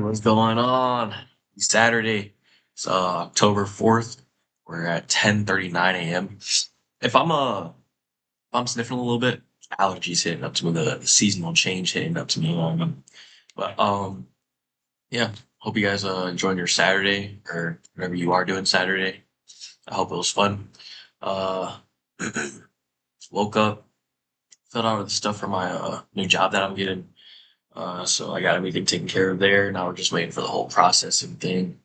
What's going on? Saturday. It's October 4th. We're at 10:39 a.m. If I'm sniffing a little bit, allergies hitting up to me, the seasonal change hitting up to me. But yeah, hope you guys enjoying your Saturday or whatever you are doing Saturday. I hope it was fun. Uh Woke up, filled out with the stuff for my new job that I'm getting. So I got everything taken care of there. Now we're just waiting for the whole processing thing.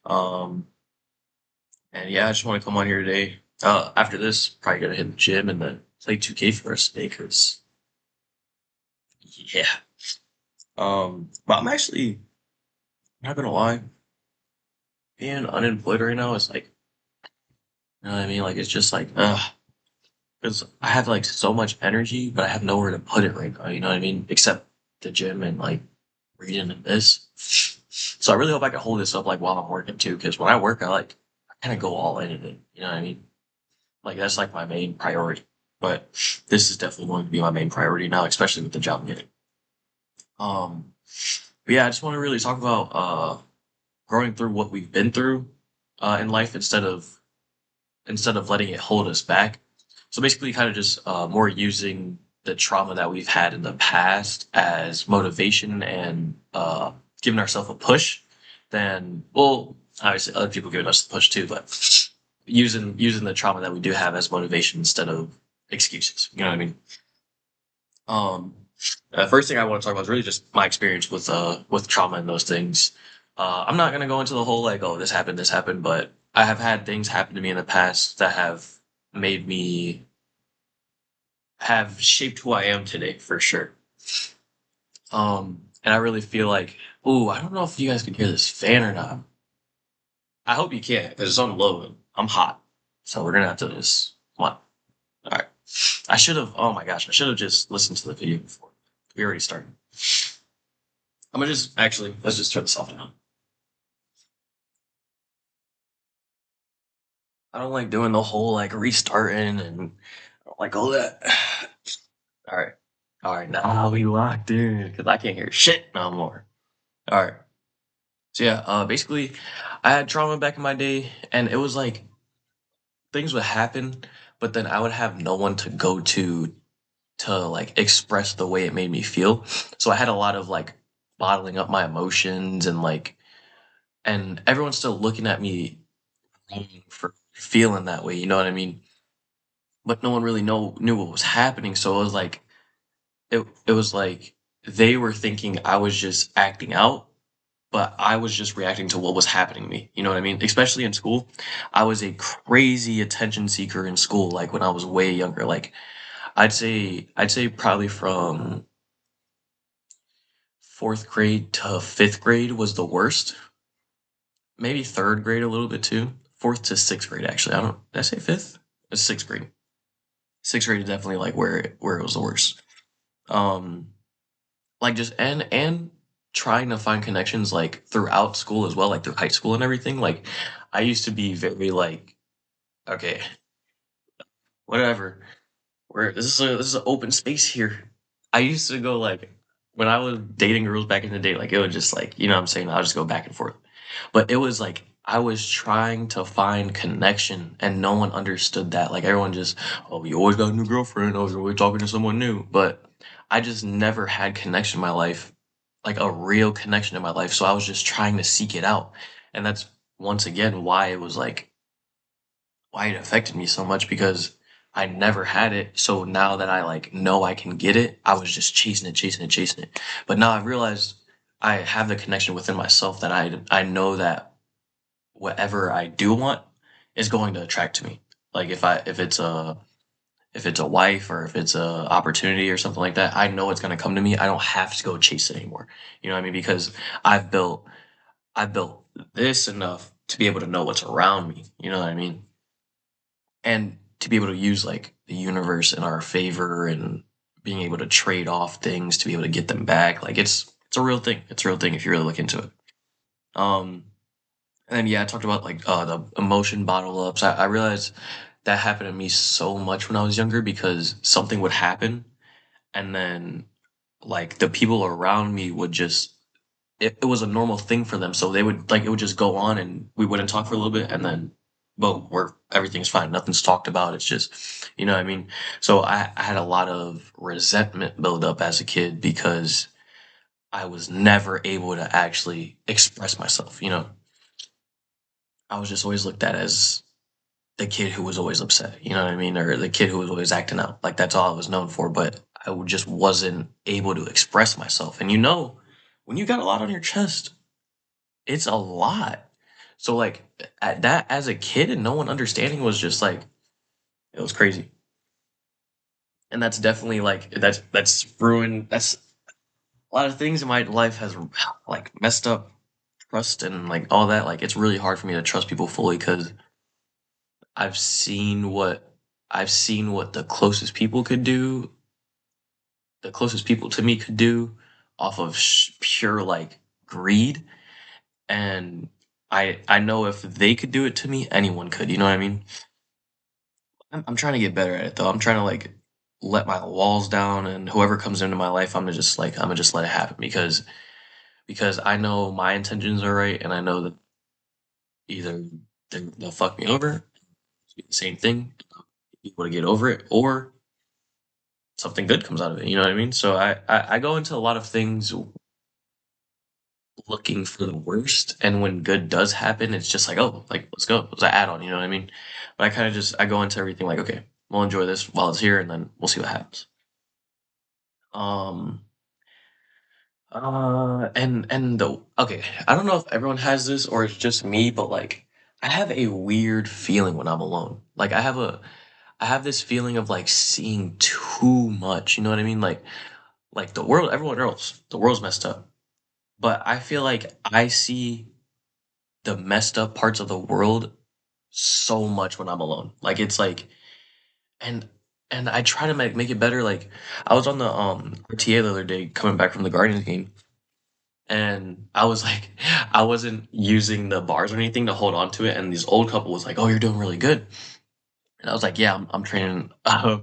Um, and yeah, I just want to come on here today. After this, probably gonna hit the gym and then play 2K for the rest of the day. Cause yeah. But I'm actually not gonna lie, being unemployed right now is like, you know what I mean? Like it's just like, because I have like so much energy, but I have nowhere to put it right now. You know what I mean? Except the gym and like reading and this. So I really hope I can hold this up like while I'm working too. Because when I work, I kind of go all in it. You know what I mean? Like that's like my main priority. But this is definitely going to be my main priority now, especially with the job I'm getting. Um, but yeah, I just want to really talk about growing through what we've been through in life instead of letting it hold us back. So basically, kind of just more using the trauma that we've had in the past as motivation and giving ourselves a push. Then, well, obviously other people giving us the push too, but using the trauma that we do have as motivation instead of excuses. You know what I mean? Um, First thing I want to talk about is really just my experience with trauma and those things. I'm not gonna go into the whole like, oh, this happened, but I have had things happen to me in the past that have made me have shaped who I am today for sure. And I really feel like, ooh, I don't know if you guys can hear this fan or not. I hope you can because it's on low. And I'm hot, so we're gonna have to just come on. All right. I should have. Oh my gosh, I should have just listened to the video before. We already started. I'm gonna just actually let's just turn this off now. I don't like doing the whole like restarting and I don't like all that. All right, all right. Now we locked in because I can't hear shit no more. All right. So yeah, basically, I had trauma back in my day, and it was like things would happen, but then I would have no one to go to like express the way it made me feel. So I had a lot of like bottling up my emotions and everyone's still looking at me wrong for feeling that way, you know what I mean? But no one really knew what was happening. So it was like it was like they were thinking I was just acting out, but I was just reacting to what was happening to me. You know what I mean? Especially in school. I was a crazy attention seeker in school, like when I was way younger. Like I'd say probably from fourth grade to fifth grade was the worst. Maybe third grade a little bit too. Fourth to sixth grade actually. I don't did I say fifth? It's sixth grade. Sixth grade is definitely like where it was the worst. Um like just and trying to find connections like throughout school as well, like through high school and everything. Like I used to be very like, okay, whatever. Where this is an open space here. I used to go like when I was dating girls back in the day, like it would just like, you know what I'm saying? I'll just go back and forth. But it was like I was trying to find connection and no one understood that. Like everyone just, oh, you always got a new girlfriend, oh, you're always talking to someone new. But I just never had connection in my life, like a real connection in my life. So I was just trying to seek it out. And that's once again why it was like why it affected me so much because I never had it. So now that I like know I can get it, I was just chasing it, chasing it, chasing it. But now I've realized I have the connection within myself that I know that whatever I do want is going to attract to me. Like if it's a wife or if it's a opportunity or something like that, I know it's gonna come to me. I don't have to go chase it anymore. You know what I mean? Because I've built I've built this enough to be able to know what's around me. You know what I mean? And to be able to use like the universe in our favor and being able to trade off things to be able to get them back. Like it's a real thing. It's a real thing if you really look into it. Um And then yeah, I talked about like the emotion bottle ups. I realized that happened to me so much when I was younger because something would happen and then like the people around me would just it was a normal thing for them. So they would like it would just go on and we wouldn't talk for a little bit and then boom, we're everything's fine. Nothing's talked about. It's just you know what I mean? So I had a lot of resentment build up as a kid because I was never able to actually express myself, you know. I was just always looked at as the kid who was always upset, you know what I mean? Or the kid who was always acting out. Like that's all I was known for, but just wasn't able to express myself. And you know, when you got a lot on your chest, it's a lot. So like at that as a kid and no one understanding was just like it was crazy. And that's definitely like that's ruined that's a lot of things in my life has like messed up trust and like all that. Like it's really hard for me to trust people fully because I've seen what I've seen what the closest people to me could do off of pure like greed, and I know if they could do it to me, anyone could. You know what I mean? I'm trying to get better at it though. I'm trying to like let my walls down, and whoever comes into my life, I'm gonna just let it happen because I know my intentions are right, and I know that either they'll fuck me over, the same thing, be able to get over it, or something good comes out of it. You know what I mean? So I go into a lot of things looking for the worst, and when good does happen, it's just like, oh, like let's go, it's an add-on. You know what I mean? But I kind of just I go into everything like, okay, we'll enjoy this while it's here, and then we'll see what happens. Um, and the okay, I don't know if everyone has this or it's just me, but like I have a weird feeling when I'm alone. Like I have this feeling of like seeing too much. You know what I mean? Like the world, everyone else, the world's messed up. But I feel like I see the messed up parts of the world so much when I'm alone. Like it's like and and I try to make it better. Like I was on the RTA the other day coming back from the Guardians game and I was like I wasn't using the bars or anything to hold on to it and this old couple was like, "Oh, you're doing really good." And I was like, "Yeah, I'm training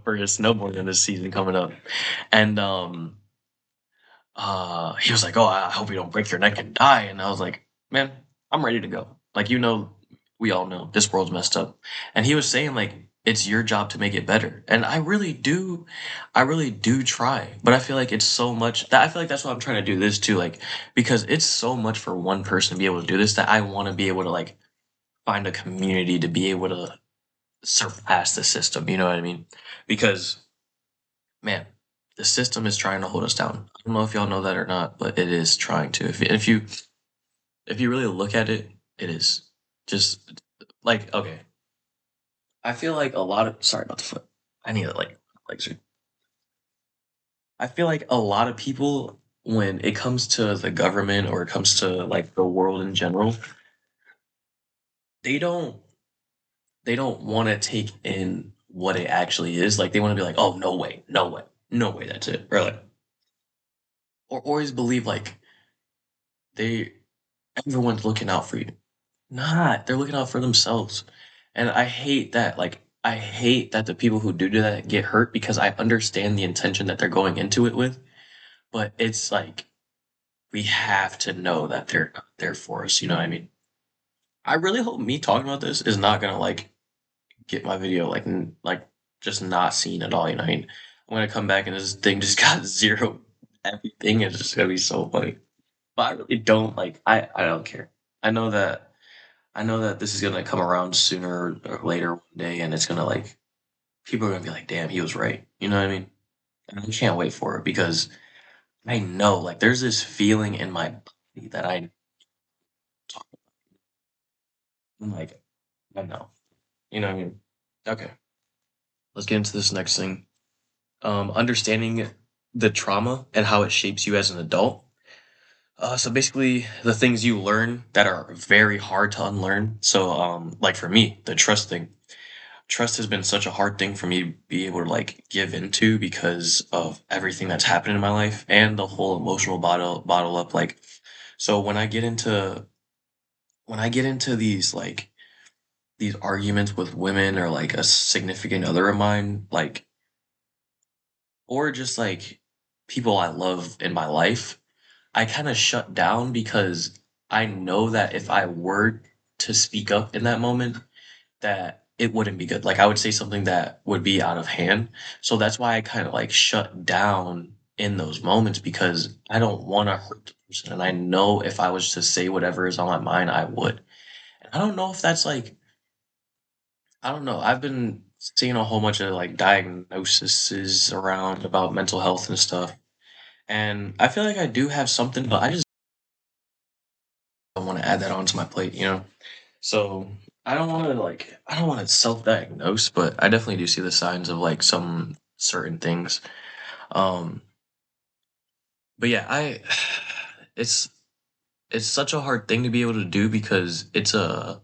for his snowboarding this season coming up." And he was like, "Oh, I hope you don't break your neck and die." And I was like, "Man, I'm ready to go." Like, you know, we all know this world's messed up. And he was saying like, "It's your job to make it better." And I really do try. But I feel like it's so much that I feel like that's what I'm trying to do this too, like, because it's so much for one person to be able to do this that I want to be able to like find a community to be able to surpass the system. You know what I mean? Because man, the system is trying to hold us down. I don't know if y'all know that or not, but it is trying to. If you really look at it, it is just like okay. I feel like a lot of sorry about the foot. I need to like legs are. I feel like a lot of people when it comes to the government or it comes to like the world in general, they don't they don't want to take in what it actually is. Like they want to be like, oh no way, no way, no way, that's it. Or like or always believe like they everyone's looking out for you. Not. They're looking out for themselves. And I hate that. Like, I hate that the people who do that get hurt because I understand the intention that they're going into it with. But it's like, we have to know that they're not there for us. You know what I mean? I really hope me talking about this is not going to, like, get my video, like, like, just not seen at all. You know what I mean? I'm going to come back and this thing just got zero everything. It's just going to be so funny. But I really don't, like, I don't care. I know that I know that this is gonna come around sooner or later one day, and it's gonna like people are gonna be like, "Damn, he was right." You know what I mean? And I can't wait for it because I know like there's this feeling in my body that I talk about. I'm like, I know. You know what I mean? Okay, let's get into this next thing. Understanding the trauma and how it shapes you as an adult. So basically, the things you learn that are very hard to unlearn. So, like for me, the trust thing. Trust has been such a hard thing for me to be able to like give into because of everything that's happened in my life and the whole emotional bottle up like so when I get into these like these arguments with women or like a significant other of mine like or just like people I love in my life I kind of shut down because I know that if I were to speak up in that moment, that it wouldn't be good. Like I would say something that would be out of hand. So that's why I kind of like shut down in those moments because I don't want to hurt the person. And I know if I was to say whatever is on my mind, I would. And I don't know if that's like, I don't know. I've been seeing a whole bunch of like diagnoses around about mental health and stuff. And I feel like I do have something, but I just don't want to add that onto my plate, you know? So I don't want to self-diagnose, but I definitely do see the signs of like some certain things. Um, but yeah, I it's it's such a hard thing to be able to do because it's a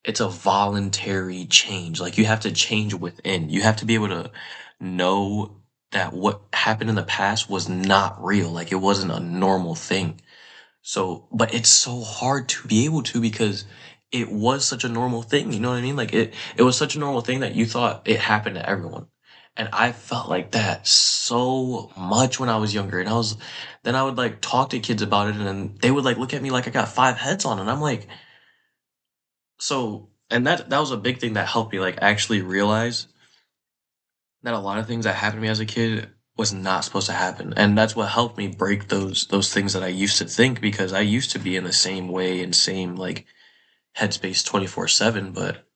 voluntary change. Like you have to change within. You have to be able to know that what happened in the past was not real. Like it wasn't a normal thing. So, but it's so hard to be able to because it was such a normal thing, you know what I mean? Like it was such a normal thing that you thought it happened to everyone. And I felt like that so much when I was younger. And then I would like talk to kids about it and then they would like look at me like I got five heads on. And I'm like, and that was a big thing that helped me like actually realize that a lot of things that happened to me as a kid was not supposed to happen. And that's what helped me break those things that I used to think because I used to be in the same way and same like headspace 24/7, but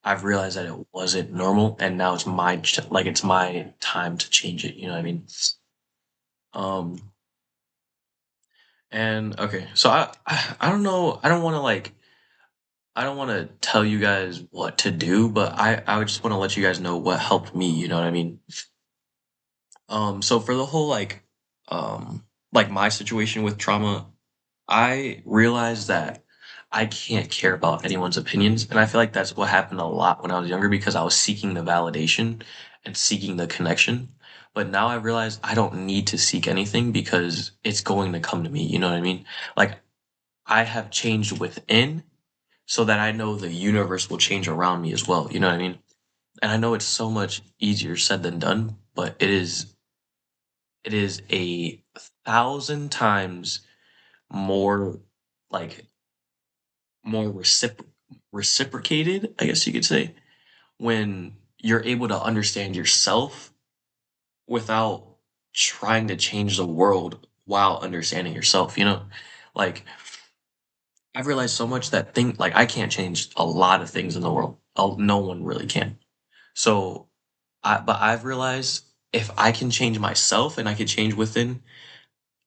I've realized that it wasn't normal and now it's my time to change it, you know what I mean? Um and okay, so I don't know, I don't want to tell you guys what to do, but I would just want to let you guys know what helped me, you know what I mean? So for the whole like my situation with trauma, I realized that I can't care about anyone's opinions, and I feel like that's what happened a lot when I was younger because I was seeking the validation and seeking the connection. But now I realize I don't need to seek anything because it's going to come to me, you know what I mean? Like I have changed within so that I know the universe will change around me as well, you know what I mean? And I know it's so much easier said than done, but it is a thousand times more like more reciprocated, I guess you could say, when you're able to understand yourself without trying to change the world while understanding yourself, you know? Like I've realized so much that I can't change a lot of things in the world. No one really can. So but I've realized if I can change myself and I can change within,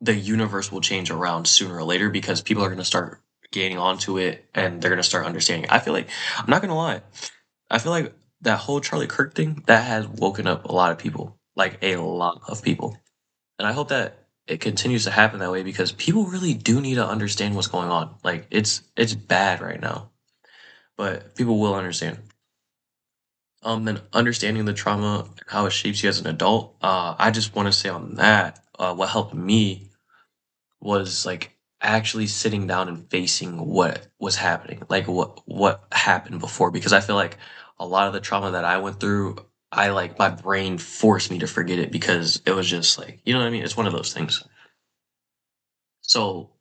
the universe will change around sooner or later because people are going to start gaining onto it and they're going to start understanding. I feel like I'm not going to lie. I feel like that whole Charlie Kirk thing that has woken up a lot of people, like a lot of people. And I hope that it continues to happen that way because people really do need to understand what's going on. Like it's bad right now, but people will understand. Then understanding the trauma, how it shapes you as an adult. I just want to say on that, what helped me was like actually sitting down and facing what was happening, like what happened before, because I feel like a lot of the trauma that I went through, I like my brain forced me to forget it because it was just like, you know what I mean? It's one of those things. So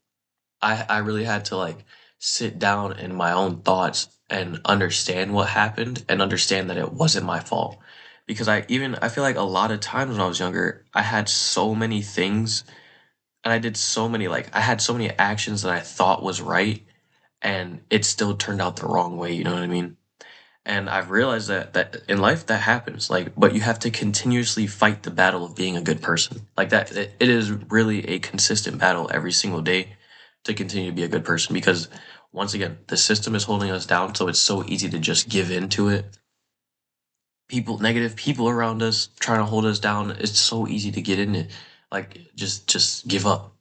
I really had to like sit down in my own thoughts and understand what happened and understand that it wasn't my fault. Because I feel like a lot of times when I was younger, I had so many things and I did so many like I had so many actions that I thought was right and it still turned out the wrong way, you know what I mean? And I've realized that in life that happens, like, but you have to continuously fight the battle of being a good person. Like that it is really a consistent battle every single day to continue to be a good person because once again, the system is holding us down, so it's so easy to just give in to it. Negative people around us trying to hold us down, it's so easy to get in it. Like just give up.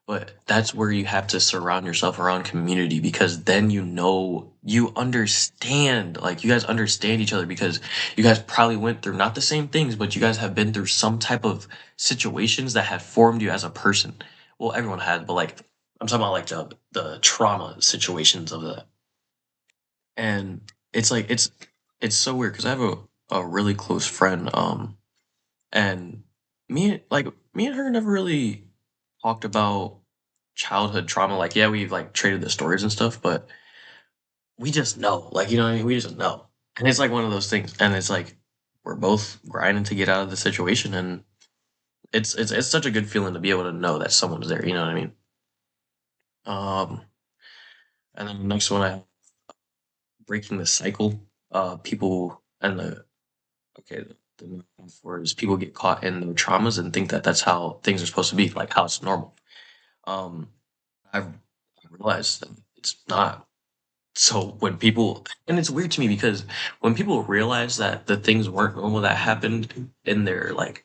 But that's where you have to surround yourself around community because then you understand, like you guys understand each other because you guys probably went through not the same things, but you guys have been through some type of situations that have formed you as a person. Well, everyone has, but like I'm talking about like the trauma situations of that. And it's like it's so weird because I have a really close friend, and me and her never really talked about childhood trauma. Like, yeah, we've like traded the stories and stuff, but we just know, like, you know what I mean? We just know. And it's like one of those things. And it's like we're both grinding to get out of the situation, and it's such a good feeling to be able to know that someone's there, you know what I mean? Um and then the next one I have breaking the cycle. People and the okay, the metaphor for is people get caught in their traumas and think that that's how things are supposed to be, like how it's normal. Um I've realized that it's not. So when people, and it's weird to me because when people realize that the things weren't normal that happened in their like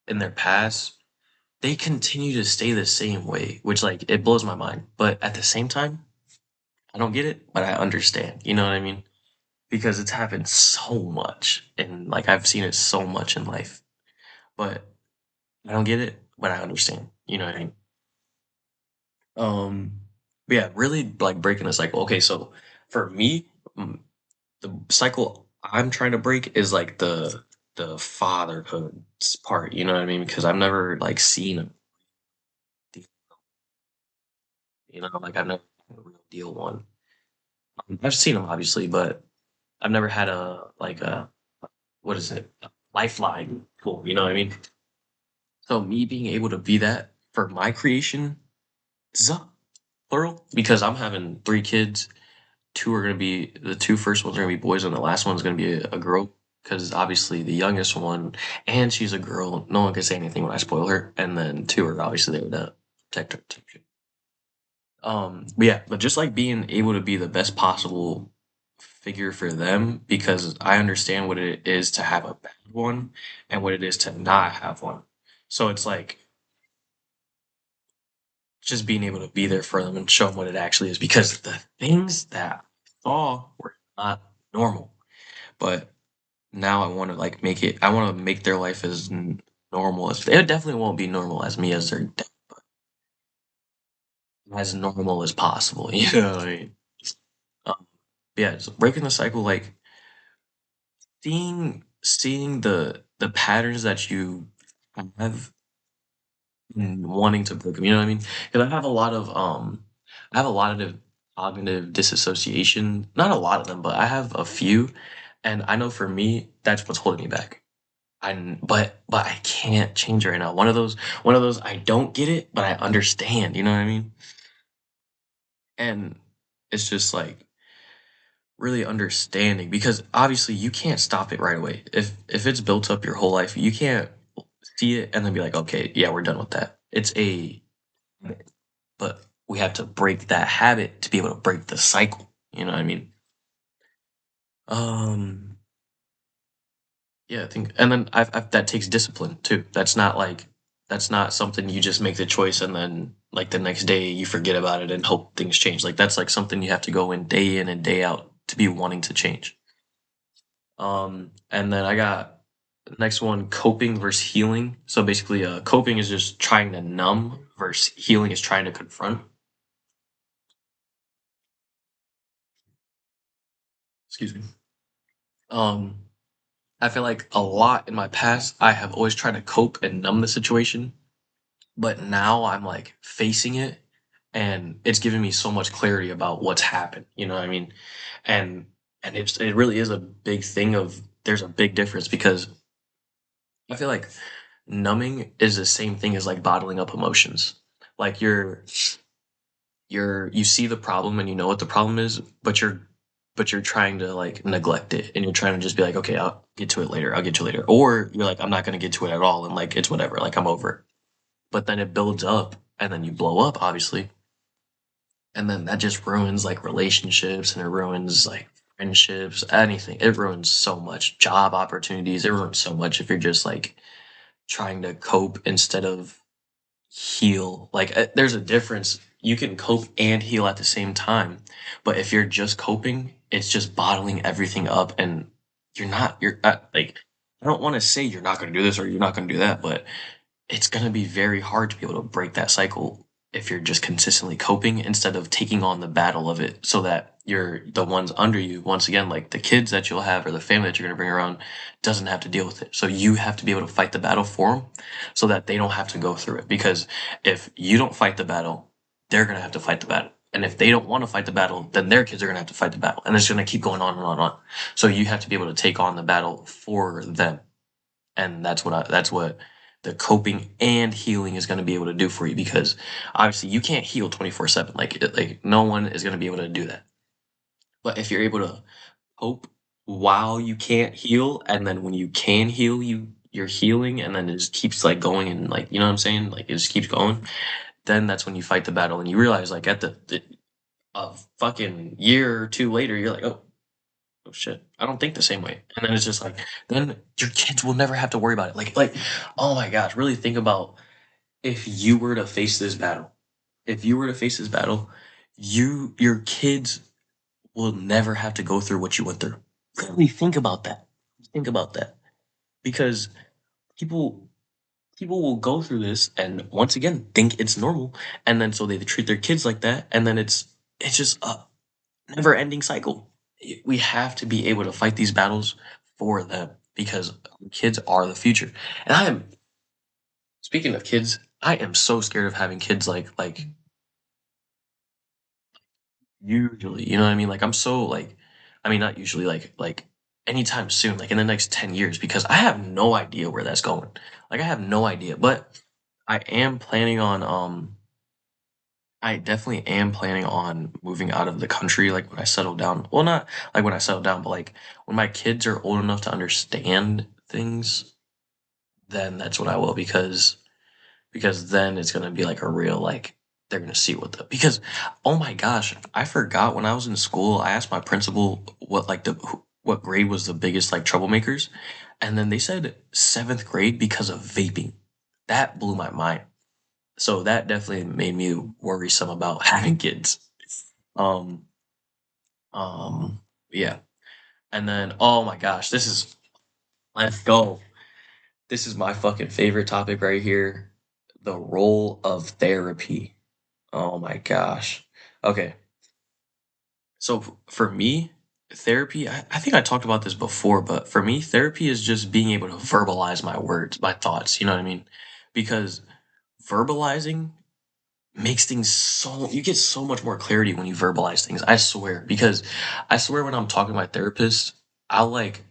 in their past, they continue to stay the same way, which like it blows my mind. But at the same time, I don't get it, but I understand. You know what I mean? Because it's happened so much, and like I've seen it so much in life. But I don't get it, but I understand. You know what I mean? Um, but yeah, really like breaking the cycle. Okay, so for me, mm, the cycle I'm trying to break is like the fatherhood part, you know what I mean? Because I've never like seen a you know, like I've never had a real deal one. I've seen them obviously, but I've never had a like a what is it? A lifeline tool, you know what I mean? So me being able to be that for my creation, plural, because I'm having 3 kids. Two are gonna be the two first ones are gonna be boys, and the last one's gonna be a girl. Because obviously the youngest one, and she's a girl. No one can say anything when I spoil her. And then two are obviously there to protect her. Type shit. But yeah, but just like being able to be the best possible figure for them, because I understand what it is to have a bad one and what it is to not have one. So it's like just being able to be there for them and show them what it actually is, because the things that I saw were not normal. But now I want to like make it. I want to make their life as normal as it definitely won't be normal as me as their dad, but as normal as possible. You know what I mean? Um, yeah, so breaking the cycle, like seeing the patterns that you have and wanting to break them. You know what I mean? Because I have a lot of cognitive disassociation. Not a lot of them, but I have a few, and I know for me that's what's holding me back. But I can't change it right now. One of those I don't get it, but I understand, you know what I mean? And it's just like really understanding, because obviously you can't stop it right away. If it's built up your whole life, you can't see it and then be like, okay, yeah, we're done with that. It's a but we have to break that habit to be able to break the cycle. You know what I mean? Um Yeah, I think, and then that takes discipline too. That's not something you just make the choice and then like the next day you forget about it and hope things change. Like that's like something you have to go in and day out to be wanting to change. And then I got the next one, coping versus healing. So basically, coping is just trying to numb versus healing is trying to confront. Excuse me. Um, I feel like a lot in my past, I have always tried to cope and numb the situation, but now I'm like facing it, and it's giving me so much clarity about what's happened, you know what I mean? And it really is a big thing of there's a big difference, because I feel like numbing is the same thing as like bottling up emotions. Like you see the problem and you know what the problem is, but you're trying to like neglect it, and you're trying to just be like, okay, I'll get to it later. I'll get to it later. Or you're like, I'm not going to get to it at all, and like it's whatever, like I'm over it. But then it builds up and then you blow up, obviously, and then that just ruins like relationships, and it ruins like friendships, anything. It ruins so much, job opportunities. It ruins so much if you're just like trying to cope instead of heal. Like there's a difference. You can cope and heal at the same time, but if you're just coping, it's just bottling everything up, and you're not like, I don't want to say you're not going to do this or you're not going to do that, but it's going to be very hard to be able to break that cycle if you're just consistently coping instead of taking on the battle of it, so that you're the ones under you, once again, like the kids that you'll have or the family that you're going to bring around, doesn't have to deal with it. So you have to be able to fight the battle for them so that they don't have to go through it. Because if you don't fight the battle, they're gonna have to fight the battle. And if they don't want to fight the battle, then their kids are gonna have to fight the battle. And it's gonna keep going on and on and on. So you have to be able to take on the battle for them. And that's what the coping and healing is gonna be able to do for you, because obviously you can't heal 24/7. Like no one is gonna be able to do that. But if you're able to cope while you can't heal, and then when you can heal, you're healing, and then it just keeps like going, and like, you know what I'm saying? Like it just keeps going. Then that's when you fight the battle, and you realize like at the a fucking year or two later, you're like, oh shit, I don't think the same way. And then it's just like, then your kids will never have to worry about it. Oh my gosh, really think about if you were to face this battle. If you were to face this battle, your kids will never have to go through what you went through. Really think about that. Think about that. Because people people will go through this and once again think it's normal, and then so they treat their kids like that, and then it's just a never ending cycle. We have to be able to fight these battles for them, because kids are the future. And I am, speaking of kids, I am so scared of having kids, like usually, you know what I mean? Like I'm so like, I mean not usually, like anytime soon, like in the next 10 years, because I have no idea where that's going. Like I have no idea. But I am planning on I definitely am planning on moving out of the country, like when I settle down. Well, not like when I settle down, but like when my kids are old enough to understand things, then that's what I will, because then it's gonna be like a real, like they're gonna see what the, because oh my gosh, I forgot when I was in school, I asked my principal what grade was the biggest like troublemakers, and then they said seventh grade because of vaping. That blew my mind. So that definitely made me worrisome about having kids. Um, um, yeah. And then, oh my gosh, let's go. This is my fucking favorite topic right here. The role of therapy. Oh my gosh. Okay. So for me, therapy, I think I talked about this before, but for me, therapy is just being able to verbalize my words, my thoughts, you know what I mean? Because verbalizing makes things so, you get so much more clarity when you verbalize things. I swear, because I swear when I'm talking to my therapist, I'll like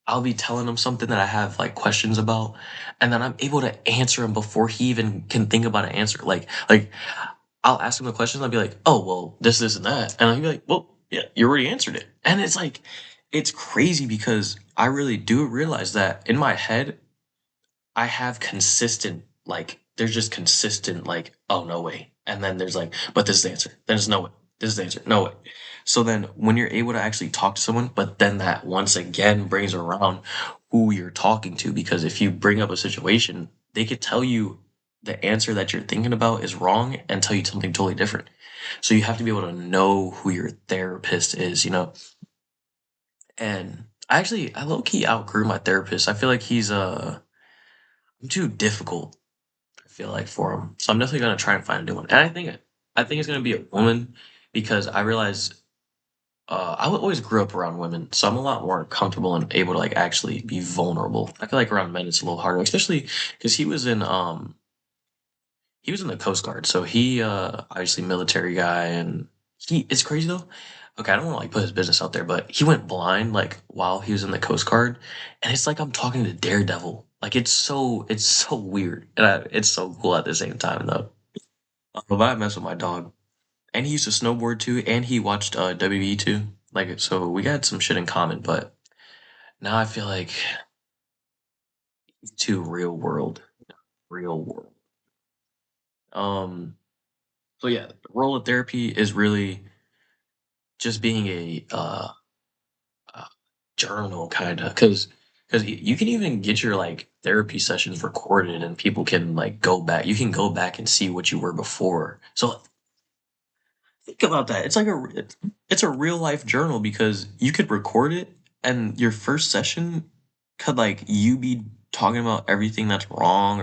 I'll be telling him something that I have like questions about, and then I'm able to answer him before he even can think about an answer. Like I'll ask him a question, and I'll be like, "Oh, well, this and that," and I'll be like, "Well, yeah, you already answered it." And it's like it's crazy, because I really do realize that in my head I have consistent, like, there's just consistent, like, oh, no way. And then there's like, but this is the answer. There's no way. This is the answer. No way. So then when you're able to actually talk to someone, but then that once again brings around who you're talking to, because if you bring up a situation, they could tell you the answer that you're thinking about is wrong and tell you something totally different. So you have to be able to know who your therapist is, you know? And I low key outgrew my therapist. I feel like I'm too difficult, I feel like, for him. So I'm definitely gonna try and find a new one. And I think it's gonna be a woman, because I realize always grew up around women, so I'm a lot more comfortable and able to like actually be vulnerable. I feel like around men it's a little harder, especially because he was in the Coast Guard, so he obviously military guy, and he it's crazy though. Okay, I don't want to like put his business out there, but he went blind like while he was in the Coast Guard, and it's like I'm talking to Daredevil. Like it's so weird, and it's so cool at the same time though. But I mess with my dog, and he used to snowboard too, and he watched WWE too. Like so, we got some shit in common. But now I feel like he's too real world, real world. Um. So yeah, the role of therapy is really just being a journal, kind of, because you can even get your like therapy sessions recorded, and people can like go back. You can go back and see what you were before. So think about that. It's a real life journal, because you could record it, and your first session could like you be talking about everything that's wrong,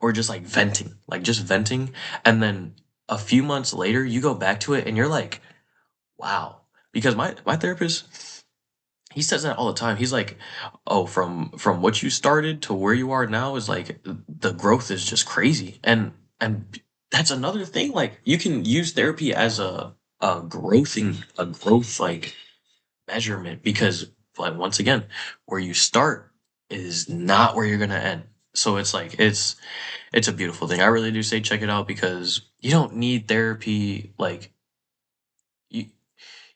or just like venting, and then a few months later you go back to it and you're like, wow. Because my therapist, he says that all the time. He's like, "Oh, from what you started to where you are now is like the growth is just crazy." And that's another thing. Like you can use therapy as a growth like measurement because like once again, where you start is not where you're gonna end. So it's like it's a beautiful thing. I really do say check it out because you don't need therapy like you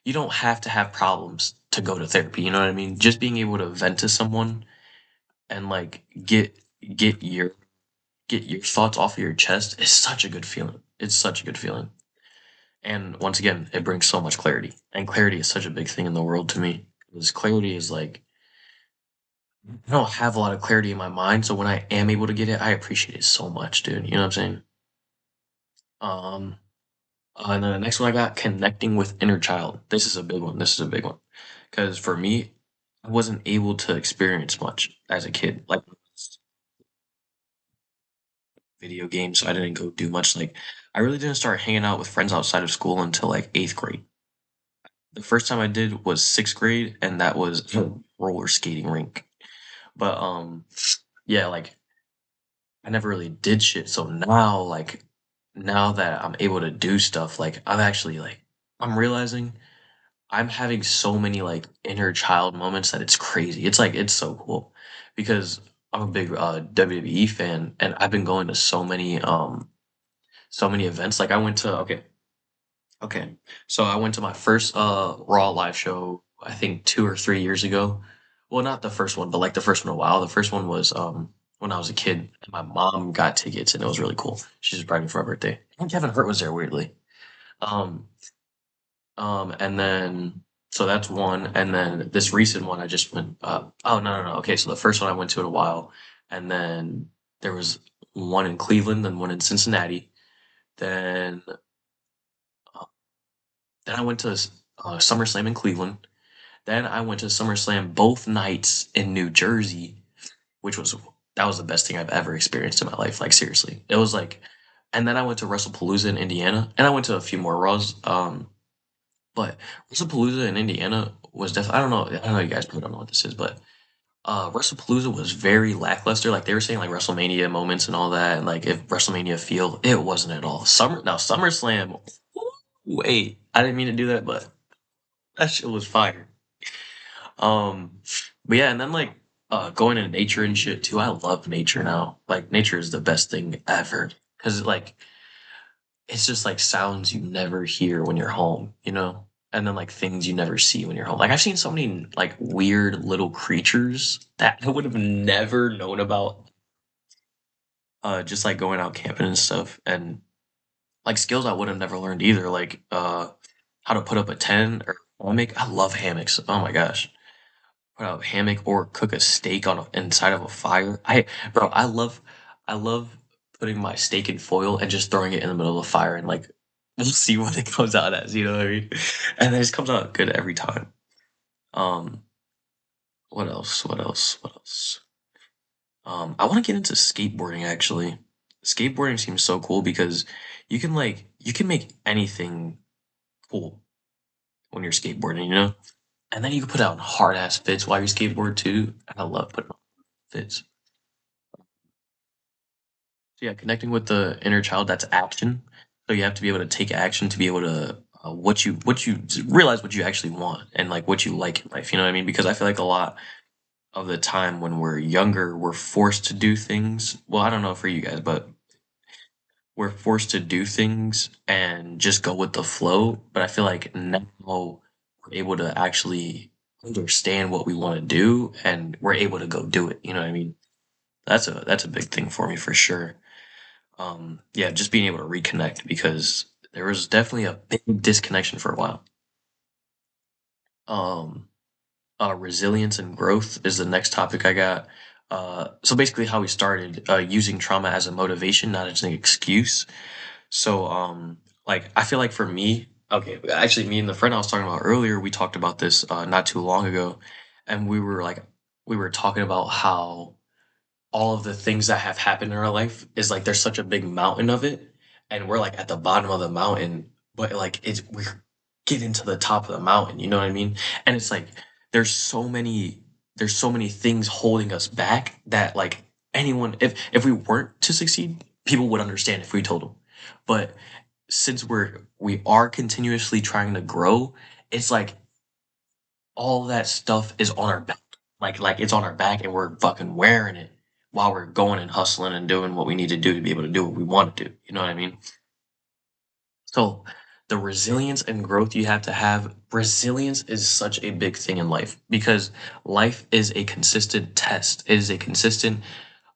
you don't have to have problems to go to therapy, you know what I mean? Just being able to vent to someone and like get your get your thoughts off of your chest is such a good feeling. It's such a good feeling. And once again, it brings so much clarity. And clarity is such a big thing in the world to me. Because clarity is like I don't have a lot of clarity in my mind, so when I am able to get it, I appreciate it so much, dude. You know what I'm saying? Um, and then the next one I got connecting with inner child. This is a big one. This is a big one because for me, I wasn't able to experience much as a kid, like video games. So I didn't go do much. Like I really didn't start hanging out with friends outside of school until like eighth grade. The first time I did was sixth grade, and that was a roller skating rink. But yeah, like I never really did shit. So now, like, now that I'm able to do stuff, like, I'm actually like, I'm realizing I'm having so many like inner child moments that it's crazy. It's like, it's so cool because I'm a big WWE fan and I've been going to so many events. Like, I went to, okay. So I went to my first Raw live show, I think 2 or 3 years ago. Well, not the first one, but like the first one in a while. The first one was when I was a kid. And my mom got tickets and it was really cool. She just brought me for my birthday. And Kevin Hart was there weirdly. Um and then so that's one. And then this recent one I just went oh no. Okay, so the first one I went to in a while. And then there was one in Cleveland and one in Cincinnati. Then uh, then I went to SummerSlam in Cleveland. Then I went to SummerSlam both nights in New Jersey, which was that was the best thing I've ever experienced in my life. Like seriously, it was like, and then I went to WrestlePalooza in Indiana, and I went to a few more Raws. But WrestlePalooza in Indiana was definitely I don't know you guys probably don't know what this is, but WrestlePalooza was very lackluster. Like they were saying like WrestleMania moments and all that, and like if WrestleMania feel, it wasn't at all. SummerSlam. Wait, I didn't mean to do that, but that shit was fire. Um, but yeah, and then like going into nature and shit too. I love nature now. Like nature is the best thing ever because like it's just like sounds you never hear when you're home, you know, and then like things you never see when you're home. Like I've seen so many like weird little creatures that I would have never known about. Just like going out camping and stuff, and like skills I would have never learned either. Like how to put up a tent or hammock. I love hammocks. Oh my gosh, put out a hammock or cook a steak on inside of a fire. I love putting my steak in foil and just throwing it in the middle of a fire and like we'll see what it comes out as. You know what I mean? And it just comes out good every time. Um, what else? What else? What else? I want to get into skateboarding actually. Skateboarding seems so cool because you can make anything cool when you're skateboarding, you know? And then you can put out hard ass fits while you skateboard too. And I love putting on fits. So yeah, connecting with the inner child, that's action. So you have to be able to take action to be able to what you realize what you actually want and like what you like in life. You know what I mean? Because I feel like a lot of the time when we're younger, we're forced to do things. Well, I don't know for you guys, but we're forced to do things and just go with the flow. But I feel like now we're able to actually understand what we want to do and we're able to go do it. You know what I mean? That's a big thing for me for sure. Yeah, just being able to reconnect because there was definitely a big disconnection for a while. Um, Resilience and growth is the next topic I got. So basically, how we started using trauma as a motivation, not as an excuse. So, like I feel like for me, okay, actually, me and the friend I was talking about earlier, we talked about this not too long ago, and we were talking about how all of the things that have happened in our life is like there's such a big mountain of it and we're like at the bottom of the mountain but like it's we're getting to the top of the mountain, you know what I mean? And it's like there's so many there's so many things holding us back that like anyone if we weren't to succeed people would understand if we told them, But since we are continuously trying to grow, it's like all that stuff is on our back. Like it's on our back and we're fucking wearing it while we're going and hustling and doing what we need to do to be able to do what we want to do. You know what I mean? So the resilience and growth you have to have, resilience is such a big thing in life because life is a consistent test. It is a consistent,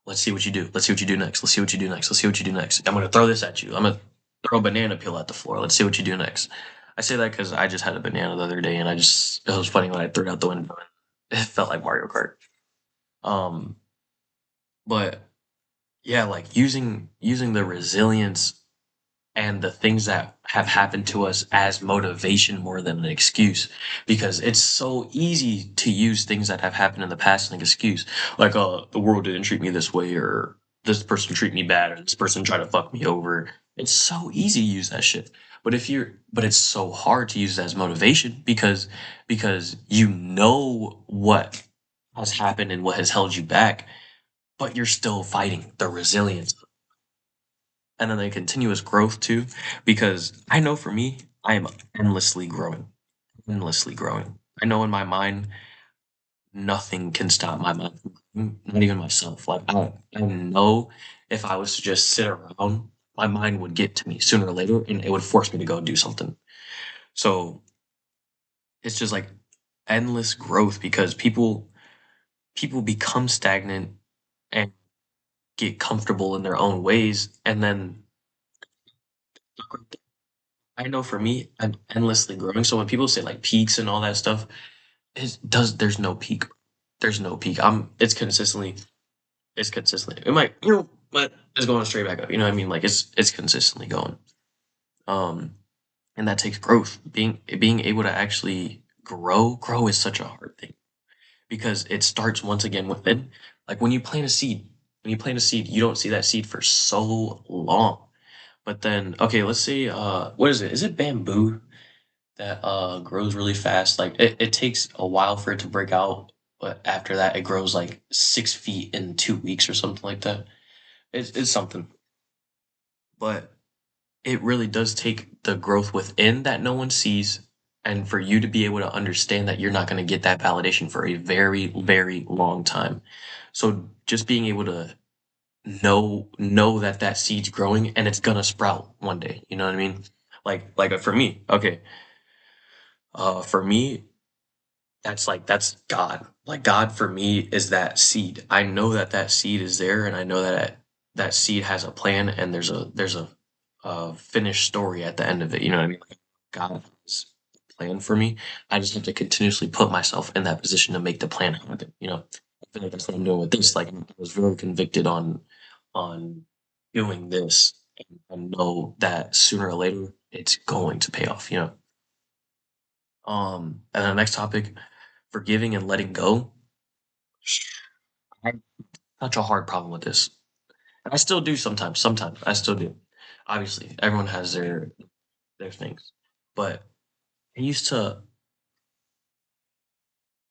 let's see what you do. Let's see what you do next. Let's see what you do next. Let's see what you do next. I'm going to throw this at you. I'm going to throw a banana peel at the floor. Let's see what you do next. I say that because I just had a banana the other day and it was funny when I threw it out the window and it felt like Mario Kart. Um, but yeah, like using the resilience and the things that have happened to us as motivation more than an excuse because it's so easy to use things that have happened in the past as an excuse like the world didn't treat me this way or this person treated me bad or this person tried to fuck me over. It's so easy to use that shit, but it's so hard to use it as motivation because you know what has happened and what has held you back, but you're still fighting the resilience and then the continuous growth too, because I know for me, I am endlessly growing, endlessly growing. I know in my mind, nothing can stop my mind from growing, not even myself. Like I know if I was to just sit around, my mind would get to me sooner or later, and it would force me to go do something. So it's just like endless growth because people become stagnant and get comfortable in their own ways, and then I know for me, I'm endlessly growing. So when people say like peaks and all that stuff, there's no peak. There's no peak. It's consistently. It might but it's going straight back up. You know what I mean? Like it's consistently going. Um, and that takes growth. Being able to actually grow is such a hard thing because it starts once again within. Like when you plant a seed, you don't see that seed for so long. But then, okay, let's see. What is it? Is it bamboo that grows really fast? Like it takes a while for it to break out, but after that, it grows like 6 feet in 2 weeks or something like that. It's something, but it really does take the growth within that no one sees, and for you to be able to understand that you're not going to get that validation for a very, very long time. So just being able to know that that seed's growing and it's gonna sprout one day. You know what I mean? Like for me, okay. For me, that's God. Like God for me is that seed. I know that that seed is there, and I know that that seed has a plan, and there's a finished story at the end of it. You know what I mean? Like God has a plan for me. I just have to continuously put myself in that position to make the plan happen. You know, I feel like that's what I'm doing with this. Like I was very convicted on doing this, and I know that sooner or later it's going to pay off. You know. And the next topic, forgiving and letting go. I have such a hard problem with this. And I still do sometimes. Sometimes I still do. Obviously, everyone has their things. But I used to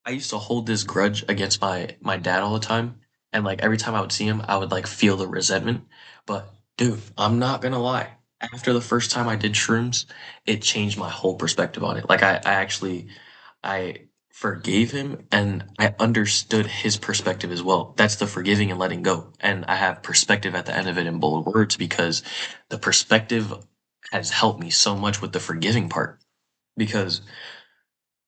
I used to hold this grudge against my dad all the time. And like every time I would see him, I would like feel the resentment. But dude, I'm not gonna lie. After the first time I did shrooms, it changed my whole perspective on it. Like I actually I forgave him and I understood his perspective as well. That's the forgiving and letting go. And I have perspective at the end of it in bold words because the perspective has helped me so much with the forgiving part. Because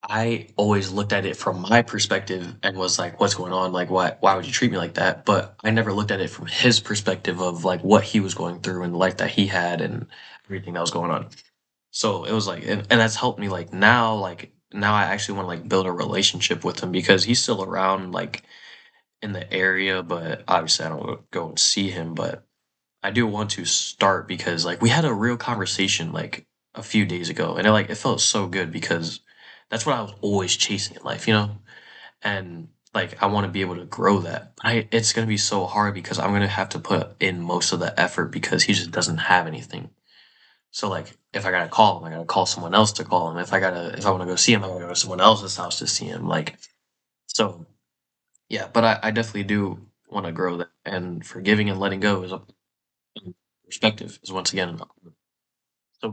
I always looked at it from my perspective and was like, what's going on? Like, why would you treat me like that? But I never looked at it from his perspective of like what he was going through and the life that he had and everything that was going on. So it was like, and that's helped me like now I actually want to like build a relationship with him because he's still around like in the area, but obviously I don't go and see him, but I do want to start because like we had a real conversation like a few days ago and it felt so good because that's what I was always chasing in life, you know? And like I want to be able to grow that. It's going to be so hard because I'm going to have to put in most of the effort because he just doesn't have anything. So like if I gotta call him, I gotta call someone else to call him. If I want to go see him, I gotta go to someone else's house to see him. Like so yeah, but I definitely do want to grow that and forgiving and letting go is a perspective is once again so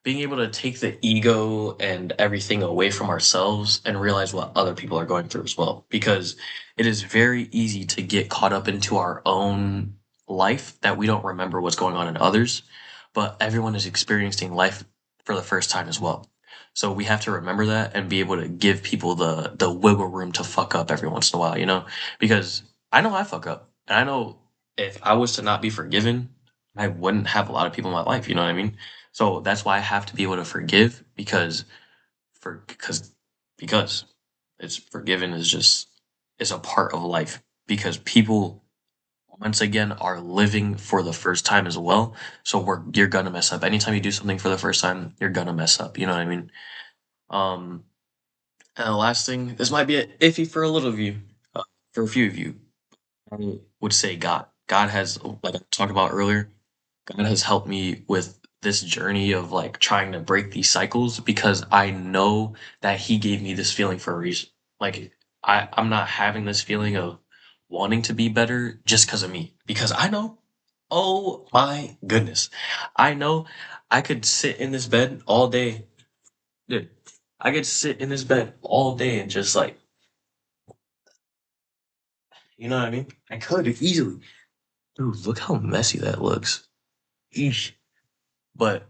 being able to take the ego and everything away from ourselves and realize what other people are going through as well. Because it is very easy to get caught up into our own life that we don't remember what's going on in others, but everyone is experiencing life for the first time as well. So we have to remember that and be able to give people the wiggle room to fuck up every once in a while, Because I know I fuck up. And I know if I was to not be forgiven, I wouldn't have a lot of people in my life, you know what I mean? So that's why I have to be able to forgive for because it's forgiven is just is a part of life because people once again are living for the first time as well. So you're gonna mess up. Anytime you do something for the first time, you're gonna mess up. You know what I mean? Um, and the last thing, this might be iffy for a little of you, for a few of you. I would say God. God has, like I talked about earlier, God has helped me with this journey of like trying to break these cycles because I know that He gave me this feeling for a reason. Like I'm not having this feeling of wanting to be better just because of me. Because I know, oh my goodness, I know I could sit in this bed all day. Dude, I could sit in this bed all day and just like, you know what I mean? I could easily. Dude, look how messy that looks. Eesh. But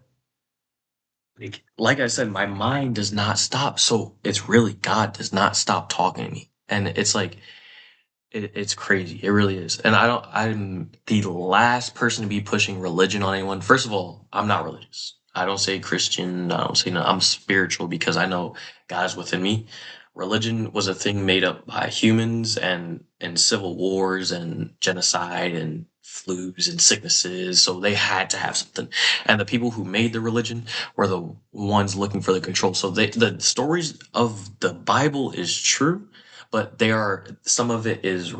like I said, my mind does not stop. So it's really God does not stop talking to me. And it's like it's crazy. It really is. And I'm the last person to be pushing religion on anyone. First of all, I'm not religious. I don't say Christian. I don't say no. I'm spiritual because I know God's within me. Religion was a thing made up by humans and civil wars and genocide and flus and sicknesses. So they had to have something. And the people who made the religion were the ones looking for the control. So the stories of the Bible is true, but they are some of it is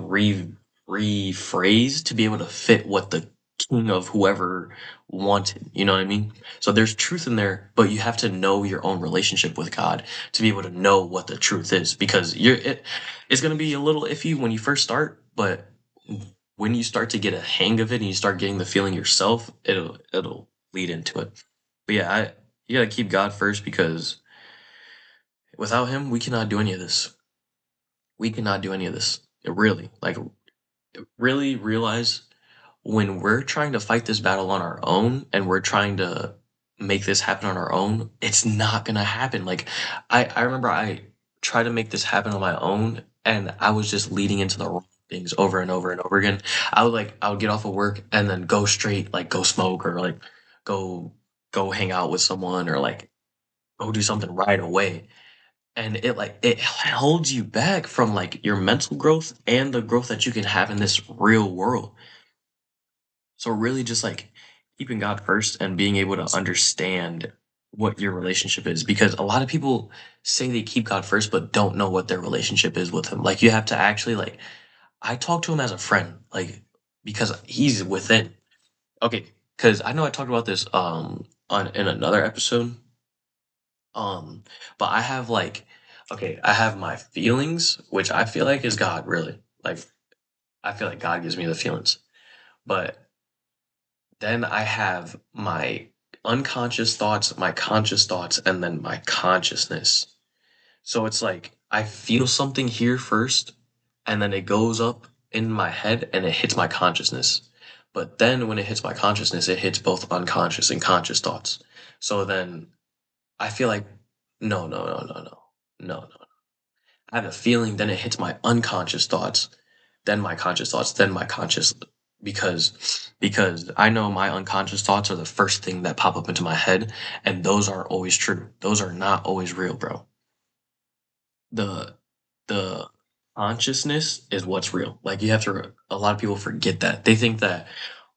rephrased to be able to fit what the king of whoever wanted. You know what I mean? So there's truth in there, but you have to know your own relationship with God to be able to know what the truth is because it's going to be a little iffy when you first start, but when you start to get a hang of it and you start getting the feeling yourself, it'll lead into it. But yeah, you got to keep God first because without him, we cannot do any of this. We cannot do any of this. Really, like really realize when we're trying to fight this battle on our own and we're trying to make this happen on our own, it's not gonna happen. Like I remember I tried to make this happen on my own and I was just leading into the wrong things over and over and over again. I would get off of work and then go straight like go smoke or like go go hang out with someone or like go do something right away. And it holds you back from like your mental growth and the growth that you can have in this real world. So really just like keeping God first and being able to understand what your relationship is because a lot of people say they keep God first but don't know what their relationship is with him. Like you have to actually like I talk to him as a friend like because he's within. Okay, cuz I know I talked about this on in another episode. Um but I have like okay, I have my feelings which I feel like is God really. Like I feel like God gives me the feelings. But then I have my unconscious thoughts, my conscious thoughts, and then my consciousness. So it's like I feel something here first, and then it goes up in my head and it hits my consciousness. But then when it hits my consciousness, it hits both unconscious and conscious thoughts. So then I feel like, no, no, no, no, no, no, no. I have a feeling, then it hits my unconscious thoughts, then my conscious thoughts, then my conscious because I know my unconscious thoughts are the first thing that pop up into my head, and those aren't always true. Those are not always real, bro. The the consciousness is what's real. Like you have to a lot of people forget that. They think that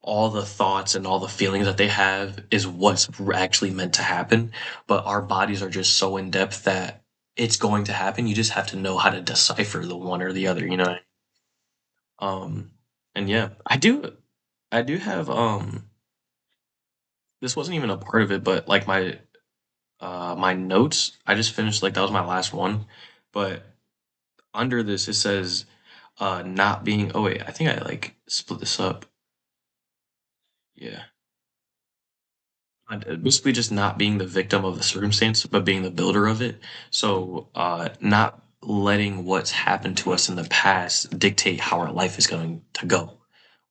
all the thoughts and all the feelings that they have is what's actually meant to happen, but our bodies are just so in depth that it's going to happen. You just have to know how to decipher the one or the other, you know? Um, and yeah, I do have, this wasn't even a part of it, but like my notes, I just finished, like, that was my last one. But under this, it says, not being, oh wait, I think I like split this up. Yeah. Basically just not being the victim of the circumstance, but being the builder of it. So, not letting what's happened to us in the past dictate how our life is going to go.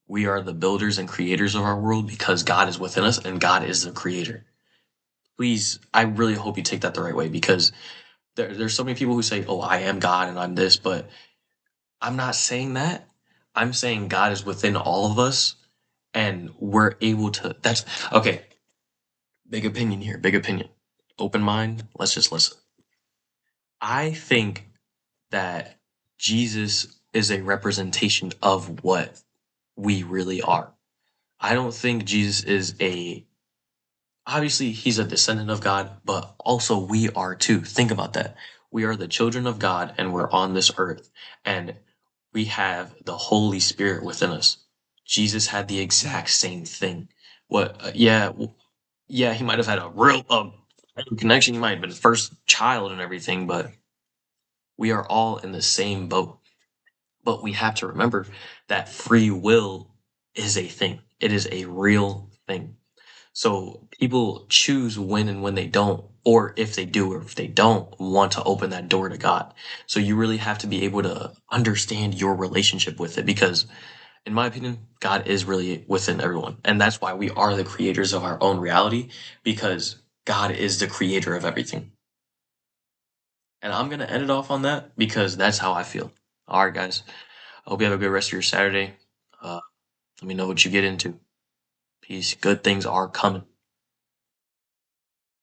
We are the builders and creators of our world because God is within us and God is the creator. Please, I really hope you take that the right way, because there's so many people who say, "Oh, I am God and I'm this," but I'm not saying that. I'm saying God is within all of us and we're able to. That's okay. Big opinion here, big opinion. Open mind, let's just listen. I think that Jesus is a representation of what we really are. I don't think Jesus is a, obviously he's a descendant of God, but also we are too. Think about that. We are the children of God and we're on this earth and we have the Holy Spirit within us. Jesus had the exact same thing. What? Yeah, he might have had a real connection. He might have been first child and everything, but we are all in the same boat. But we have to remember that free will is a thing. It is a real thing. So people choose when and when they don't, or if they do, or if they don't want to open that door to God. So you really have to be able to understand your relationship with it, because in my opinion, God is really within everyone. And that's why we are the creators of our own reality, because God is the creator of everything. And I'm going to end it off on that because that's how I feel. All right, guys. I hope you have a good rest of your Saturday. Uh, let me know what you get into. Peace. Good things are coming.